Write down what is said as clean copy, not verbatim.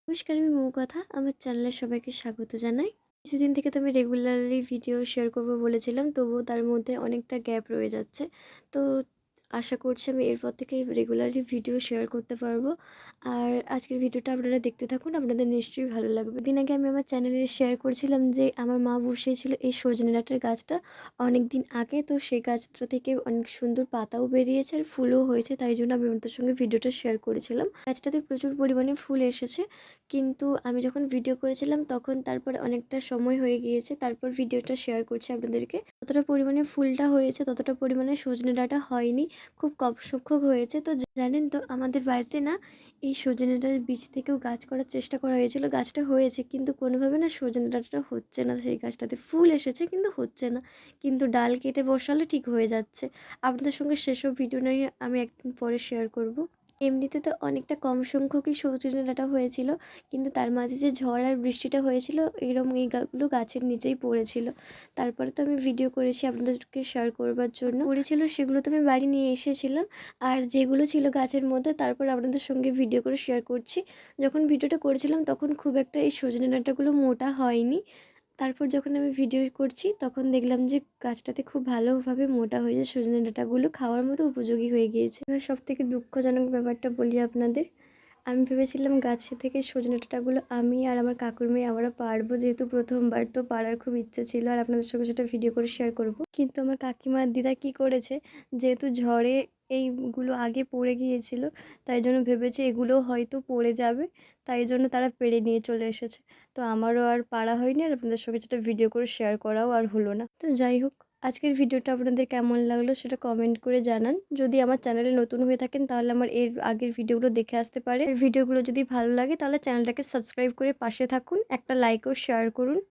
নমস্কার, আমি মৌকথা। আমার চ্যানেলে সবাইকে স্বাগত জানাই। কিছুদিন থেকে তো আমি রেগুলারলি ভিডিও শেয়ার করব বলেছিলাম, তবুও তার মধ্যে অনেকটা গ্যাপ রয়ে যাচ্ছে। তো আশা করছি আমি এরপর থেকে রেগুলারলি ভিডিও শেয়ার করতে পারবো। আর আজকের ভিডিওটা আপনারা দেখতে থাকুন, আপনাদের নিশ্চয়ই ভালো লাগবে। দিন আগে আমি আমার চ্যানেলে শেয়ার করছিলাম যে আমার মা বসিয়েছিল এই সজনে ডাঁটার গাছটা অনেকদিন আগে। তো সেই গাছটা থেকে অনেক সুন্দর পাতাও বেরিয়েছে আর ফুলও হয়েছে, তাই জন্য আমি আপনাদের সঙ্গে ভিডিওটা শেয়ার করেছিলাম। গাছটাতে প্রচুর পরিমাণে ফুল এসেছে, কিন্তু আমি যখন ভিডিও করেছিলাম তখন তারপরে অনেকটা সময় হয়ে গিয়েছে, তারপর ভিডিওটা শেয়ার করছি আপনাদেরকে। যতটা পরিমাণে ফুলটা হয়েছে ততটা পরিমাণে সজনে ডাঁটা হয়নি, খুব কম সংখ্যক হয়েছে। তো জানেন তো, আমাদের বাড়িতে না এই সজনে ডাঁটার বীজ থেকেও গাছ করার চেষ্টা করা হয়েছিল। গাছটা হয়েছে, কিন্তু কোনোভাবে না সজনে ডাঁটাটা হচ্ছে না। সেই গাছটাতে ফুল এসেছে কিন্তু হচ্ছে না, কিন্তু ডাল কেটে বসালে ঠিক হয়ে যাচ্ছে। আপনাদের সঙ্গে সেসব ভিডিও নিয়ে আমি একদিন পরে শেয়ার করব। এমনিতে তো অনেকটা কম সংখ্যকই সজনে ডাঁটা হয়েছিল, কিন্তু তার মাঝে যে ঝড় আর বৃষ্টিটা হয়েছিল, এরকম এই গাছগুলো গাছের নিচেই পড়েছিল। তারপরে তো আমি ভিডিও করেছি আপনাদেরকে শেয়ার করবার জন্য। পড়েছিল সেগুলো তো আমি বাড়ি নিয়ে এসেছিলাম, আর যেগুলো ছিল গাছের মধ্যে তারপর আপনাদের সঙ্গে ভিডিও করে শেয়ার করছি। যখন ভিডিওটা করেছিলাম তখন খুব একটা এই সজনে ডাঁটাগুলো মোটা হয়নি। তারপর যখন আমি ভিডিও করছি তখন দেখলাম যে গাছটাতে খুব ভালোভাবে মোটা হয়েছে, সজনে ডাঁটাগুলো খাওয়ার মতো উপযোগী হয়ে গিয়েছে। এবার সবথেকে দুঃখজনক ব্যাপারটা বলি আপনাদের। আমি ভেবেছিলাম গাছে থেকে সজনে ডাঁটাগুলো আমি আর আমার কাকুর মেয়ে আমরা পারবো, যেহেতু প্রথমবার, তো পারার খুব ইচ্ছে ছিল আর আপনাদের সঙ্গে সেটা ভিডিও করে শেয়ার করব। কিন্তু আমার কাকিমা আর দিদা কি করেছে, যেহেতু ঝড়ে এইগুলো আগে পড়ে গিয়েছিল, তাই জন্য ভেবেছে এগুলো হয়তো পড়ে যাবে, তাই জন্য তারা পেড়ে নিয়ে চলে এসেছে। তো আমারও আর পারা হয়নি, আর আপনাদের সঙ্গে সেটা ভিডিও করে শেয়ার করাও আর হলো না। তো যাই হোক, আজকের ভিডিওটা আপনাদের কেমন লাগলো সেটা কমেন্ট করে জানান। যদি আমার চ্যানেলে নতুন হয়ে থাকেন তাহলে আমার এর আগের ভিডিওগুলো দেখে আসতে পারেন। ভিডিওগুলো যদি ভালো লাগে তাহলে চ্যানেলটাকে সাবস্ক্রাইব করে পাশে থাকুন, একটা লাইক ও শেয়ার করুন।